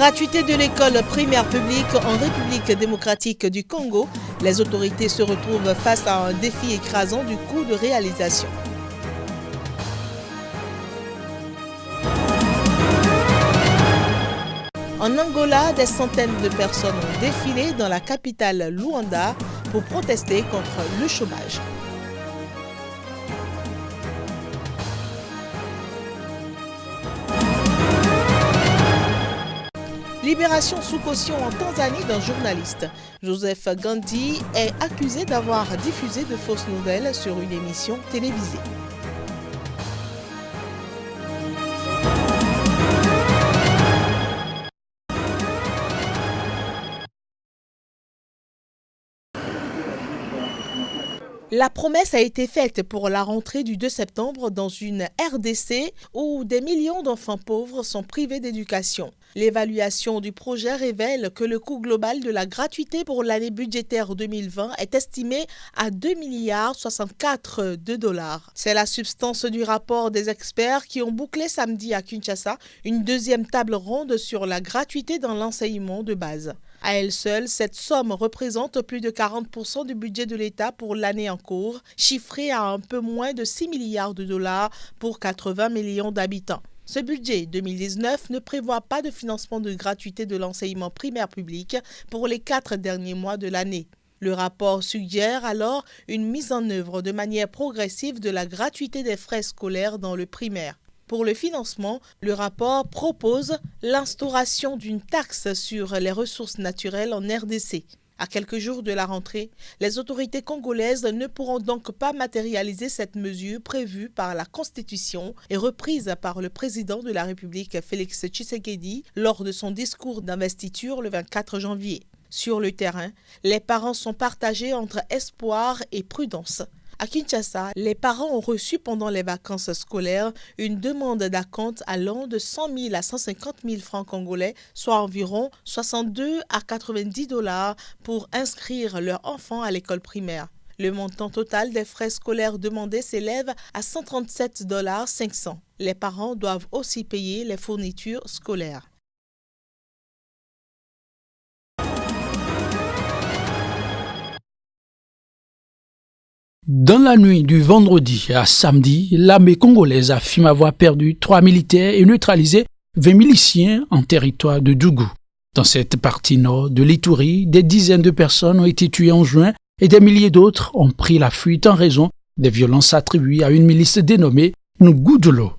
Gratuité de l'école primaire publique en République démocratique du Congo, les autorités se retrouvent face à un défi écrasant du coût de réalisation. En Angola, des centaines de personnes ont défilé dans la capitale Luanda pour protester contre le chômage. Libération sous caution en Tanzanie d'un journaliste. Joseph Gandhi est accusé d'avoir diffusé de fausses nouvelles sur une émission télévisée. La promesse a été faite pour la rentrée du 2 septembre dans une RDC où des millions d'enfants pauvres sont privés d'éducation. L'évaluation du projet révèle que le coût global de la gratuité pour l'année budgétaire 2020 est estimé à 2,64 milliards de dollars. C'est la substance du rapport des experts qui ont bouclé samedi à Kinshasa une deuxième table ronde sur la gratuité dans l'enseignement de base. À elle seule, cette somme représente plus de 40% du budget de l'État pour l'année en cours, chiffré à un peu moins de 6 milliards de dollars pour 80 millions d'habitants. Ce budget 2019 ne prévoit pas de financement de gratuité de l'enseignement primaire public pour les 4 derniers mois de l'année. Le rapport suggère alors une mise en œuvre de manière progressive de la gratuité des frais scolaires dans le primaire. Pour le financement, le rapport propose l'instauration d'une taxe sur les ressources naturelles en RDC. À quelques jours de la rentrée, les autorités congolaises ne pourront donc pas matérialiser cette mesure prévue par la Constitution et reprise par le président de la République Félix Tshisekedi lors de son discours d'investiture le 24 janvier. Sur le terrain, les parents sont partagés entre espoir et prudence. À Kinshasa, les parents ont reçu pendant les vacances scolaires une demande d'acompte allant de 100 000 à 150 000 francs congolais, soit environ 62 à 90 dollars pour inscrire leur enfant à l'école primaire. Le montant total des frais scolaires demandés s'élève à 137,5 $. Les parents doivent aussi payer les fournitures scolaires. Dans la nuit du vendredi à samedi, l'armée congolaise affirme avoir perdu 3 militaires et neutralisé 20 miliciens en territoire de Dougou. Dans cette partie nord de l'Ituri, des dizaines de personnes ont été tuées en juin et des milliers d'autres ont pris la fuite en raison des violences attribuées à une milice dénommée Ngudolo.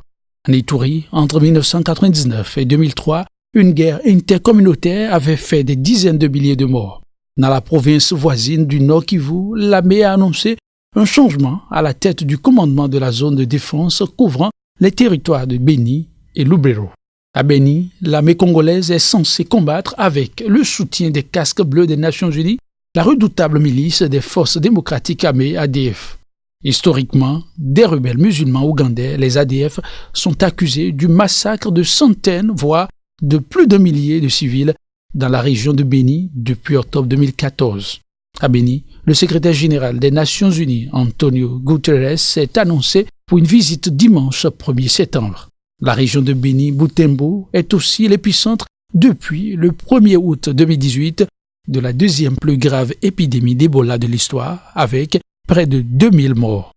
En Ituri, entre 1999 et 2003, une guerre intercommunautaire avait fait des dizaines de milliers de morts. Dans la province voisine du Nord Kivu, l'armée a annoncé un changement à la tête du commandement de la zone de défense couvrant les territoires de Beni et Lubero. À Beni, l'armée congolaise est censée combattre avec le soutien des casques bleus des Nations Unies la redoutable milice des forces démocratiques armées ADF. Historiquement, des rebelles musulmans ougandais, les ADF, sont accusés du massacre de centaines, voire de plus d'un millier de civils dans la région de Beni depuis octobre 2014. À Beni, le secrétaire général des Nations Unies, Antonio Guterres, s'est annoncé pour une visite dimanche 1er septembre. La région de Beni-Butembo est aussi l'épicentre depuis le 1er août 2018 de la deuxième plus grave épidémie d'Ebola de l'histoire, avec près de 2000 morts.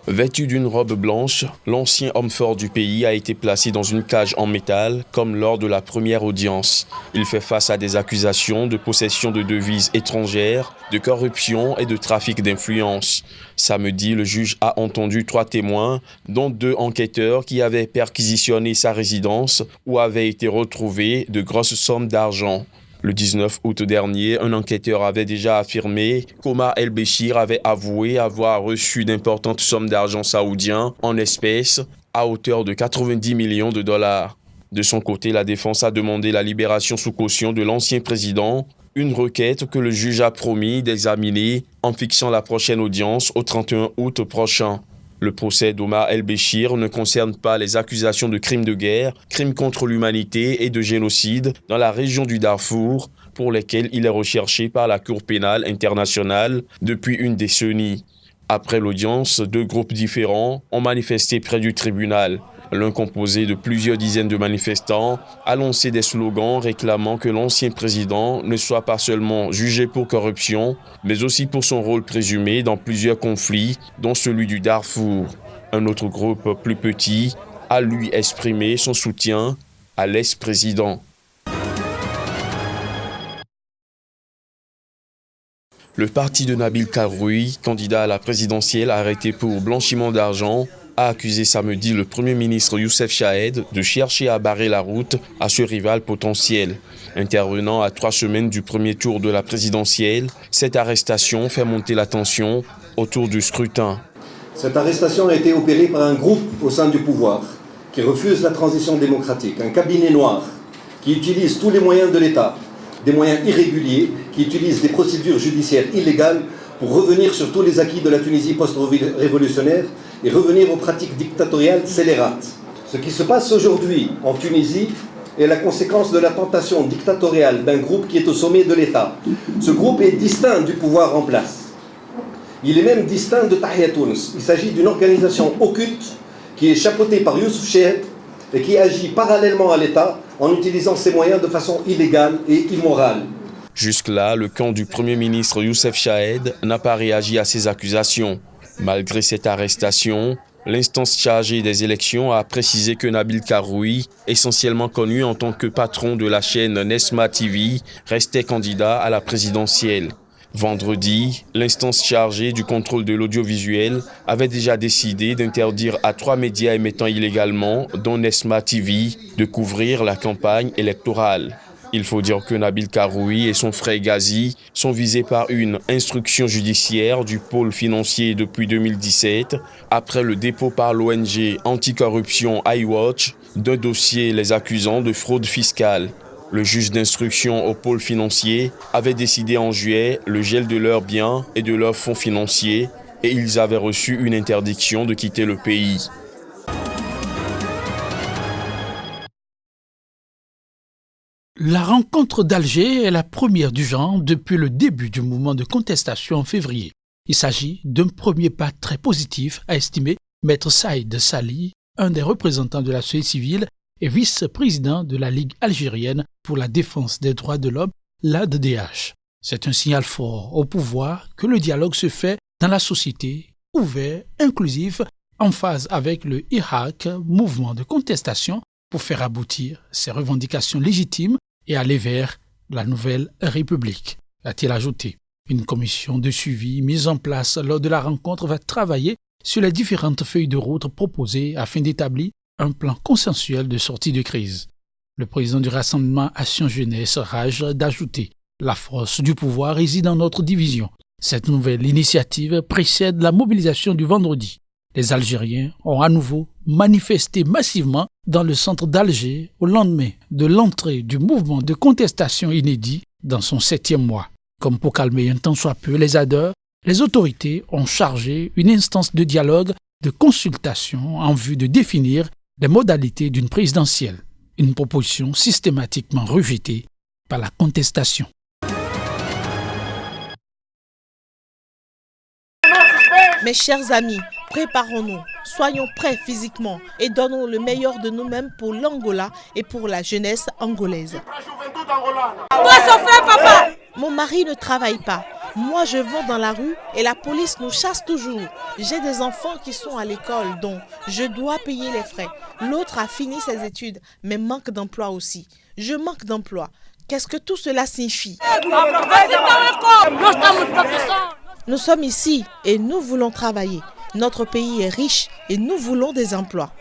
Vêtu d'une robe blanche, l'ancien homme fort du pays a été placé dans une cage en métal comme lors de la première audience. Il fait face à des accusations de possession de devises étrangères, de corruption et de trafic d'influence. Samedi, le juge a entendu 3 témoins, dont 2 enquêteurs qui avaient perquisitionné sa résidence où avaient été retrouvées de grosses sommes d'argent. Le 19 août dernier, un enquêteur avait déjà affirmé qu'Omar El-Béchir avait avoué avoir reçu d'importantes sommes d'argent saoudien en espèces à hauteur de 90 millions de dollars. De son côté, la défense a demandé la libération sous caution de l'ancien président, une requête que le juge a promis d'examiner en fixant la prochaine audience au 31 août prochain. Le procès d'Omar El-Béchir ne concerne pas les accusations de crimes de guerre, crimes contre l'humanité et de génocide dans la région du Darfour, pour lesquels il est recherché par la Cour pénale internationale depuis une décennie. Après l'audience, 2 groupes différents ont manifesté près du tribunal. L'un composé de plusieurs dizaines de manifestants a lancé des slogans réclamant que l'ancien président ne soit pas seulement jugé pour corruption, mais aussi pour son rôle présumé dans plusieurs conflits, dont celui du Darfour. Un autre groupe plus petit a lui exprimé son soutien à l'ex-président. Le parti de Nabil Karoui, candidat à la présidentielle arrêté pour blanchiment d'argent, a accusé samedi le Premier ministre Youssef Chahed de chercher à barrer la route à ce rival potentiel. Intervenant à 3 semaines du premier tour de la présidentielle, cette arrestation fait monter la tension autour du scrutin. Cette arrestation a été opérée par un groupe au sein du pouvoir qui refuse la transition démocratique, un cabinet noir qui utilise tous les moyens de l'État, des moyens irréguliers, qui utilisent des procédures judiciaires illégales pour revenir sur tous les acquis de la Tunisie post-révolutionnaire et revenir aux pratiques dictatoriales scélérates. Ce qui se passe aujourd'hui en Tunisie est la conséquence de la tentation dictatoriale d'un groupe qui est au sommet de l'État. Ce groupe est distinct du pouvoir en place. Il est même distinct de Tahia Tounes. Il s'agit d'une organisation occulte qui est chapeautée par Youssouf Chahed et qui agit parallèlement à l'État en utilisant ses moyens de façon illégale et immorale. Jusque-là, le camp du Premier ministre Youssef Chahed n'a pas réagi à ces accusations. Malgré cette arrestation, l'instance chargée des élections a précisé que Nabil Karoui, essentiellement connu en tant que patron de la chaîne Nesma TV, restait candidat à la présidentielle. Vendredi, l'instance chargée du contrôle de l'audiovisuel avait déjà décidé d'interdire à 3 médias émettant illégalement, dont Nesma TV, de couvrir la campagne électorale. Il faut dire que Nabil Karoui et son frère Ghazi sont visés par une instruction judiciaire du pôle financier depuis 2017, après le dépôt par l'ONG anticorruption iWatch d'un dossier les accusant de fraude fiscale. Le juge d'instruction au pôle financier avait décidé en juillet le gel de leurs biens et de leurs fonds financiers et ils avaient reçu une interdiction de quitter le pays. La rencontre d'Alger est la première du genre depuis le début du mouvement de contestation en février. Il s'agit d'un premier pas très positif, a estimé Maître Saïd Sali, un des représentants de la société civile et vice-président de la Ligue algérienne pour la défense des droits de l'homme, l'ADDH. C'est un signal fort au pouvoir que le dialogue se fait dans la société, ouvert, inclusif, en phase avec le Irak, mouvement de contestation, pour faire aboutir ses revendications légitimes et aller vers la nouvelle République, a-t-il ajouté. Une commission de suivi mise en place lors de la rencontre va travailler sur les différentes feuilles de route proposées afin d'établir un plan consensuel de sortie de crise. Le président du Rassemblement Action Jeunesse rage d'ajouter « La force du pouvoir réside dans notre division. Cette nouvelle initiative précède la mobilisation du vendredi. Les Algériens ont à nouveau manifesté massivement dans le centre d'Alger au lendemain de l'entrée du mouvement de contestation inédit dans son 7e mois. Comme pour calmer un tant soit peu les ardeurs, les autorités ont chargé une instance de dialogue, de consultation en vue de définir les modalités d'une présidentielle, une proposition systématiquement rejetée par la contestation. Mes chers amis, préparons-nous, soyons prêts physiquement et donnons le meilleur de nous-mêmes pour l'Angola et pour la jeunesse angolaise. Mon mari ne travaille pas. Moi, je vends dans la rue et la police nous chasse toujours. J'ai des enfants qui sont à l'école, donc je dois payer les frais. L'autre a fini ses études, mais manque d'emploi aussi. Je manque d'emploi. Qu'est-ce que tout cela signifie? Nous sommes ici et nous voulons travailler. Notre pays est riche et nous voulons des emplois.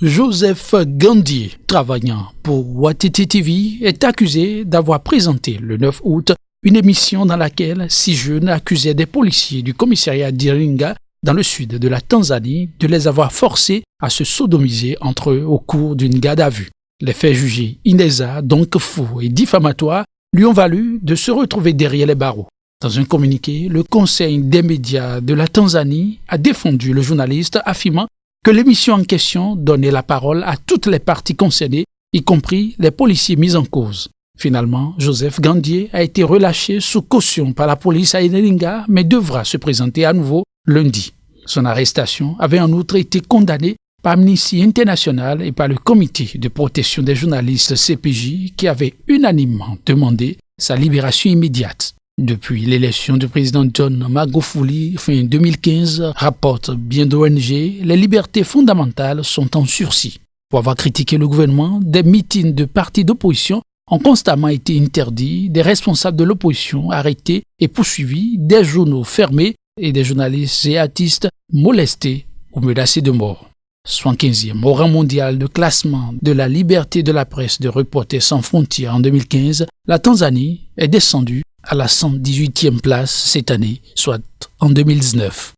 Joseph Gandhi, travaillant pour Watiti TV, est accusé d'avoir présenté le 9 août une émission dans laquelle 6 jeunes accusaient des policiers du commissariat d'Iringa dans le sud de la Tanzanie de les avoir forcés à se sodomiser entre eux au cours d'une garde à vue. Les faits jugés inexacts, donc faux et diffamatoires, lui ont valu de se retrouver derrière les barreaux. Dans un communiqué, le Conseil des médias de la Tanzanie a défendu le journaliste, affirmant que l'émission en question donnait la parole à toutes les parties concernées, y compris les policiers mis en cause. Finalement, Joseph Gandier a été relâché sous caution par la police à Elinga, mais devra se présenter à nouveau lundi. Son arrestation avait en outre été condamnée par Amnesty International et par le Comité de protection des journalistes CPJ qui avait unanimement demandé sa libération immédiate. Depuis l'élection du président John Magufuli fin 2015, rapporte bien d'ONG, les libertés fondamentales sont en sursis. Pour avoir critiqué le gouvernement, des meetings de partis d'opposition ont constamment été interdits, des responsables de l'opposition arrêtés et poursuivis, des journaux fermés et des journalistes et artistes molestés ou menacés de mort. 75e au rang mondial de classement de la liberté de la presse de Reporters sans frontières en 2015, la Tanzanie est descendue à la 118e place cette année, soit en 2019.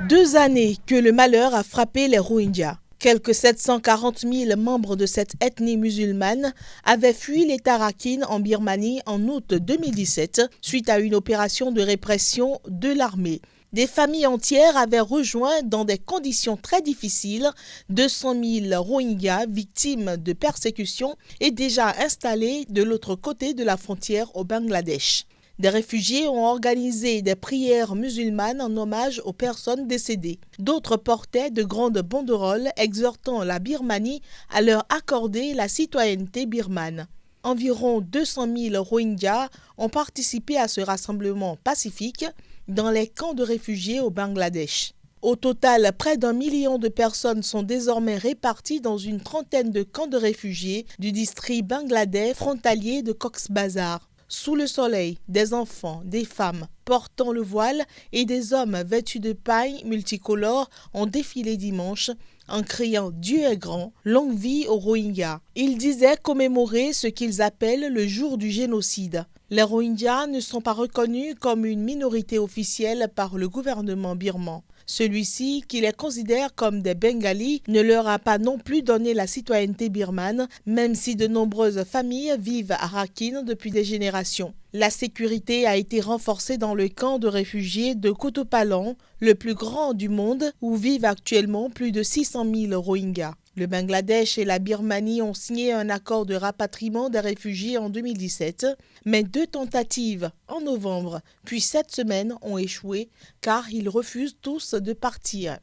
Deux années que le malheur a frappé les Rohingyas. Quelques 740 000 membres de cette ethnie musulmane avaient fui l'État Rakhine en Birmanie en août 2017 suite à une opération de répression de l'armée. Des familles entières avaient rejoint dans des conditions très difficiles 200 000 Rohingyas victimes de persécutions et déjà installés de l'autre côté de la frontière au Bangladesh. Des réfugiés ont organisé des prières musulmanes en hommage aux personnes décédées. D'autres portaient de grandes banderoles exhortant la Birmanie à leur accorder la citoyenneté birmane. Environ 200 000 Rohingyas ont participé à ce rassemblement pacifique dans les camps de réfugiés au Bangladesh. Au total, près d'1 million de personnes sont désormais réparties dans une trentaine de camps de réfugiés du district bangladais frontalier de Cox's Bazar. Sous le soleil, des enfants, des femmes portant le voile et des hommes vêtus de paille multicolores ont défilé dimanche en criant « Dieu est grand, longue vie aux Rohingyas ». Ils disaient commémorer ce qu'ils appellent le jour du génocide. Les Rohingyas ne sont pas reconnus comme une minorité officielle par le gouvernement birman. Celui-ci, qui les considère comme des Bengalis, ne leur a pas non plus donné la citoyenneté birmane, même si de nombreuses familles vivent à Rakhine depuis des générations. La sécurité a été renforcée dans le camp de réfugiés de Kutupalong, le plus grand du monde, où vivent actuellement plus de 600 000 Rohingyas. Le Bangladesh et la Birmanie ont signé un accord de rapatriement des réfugiés en 2017, mais 2 tentatives en novembre, puis cette semaine ont échoué car ils refusent tous de partir.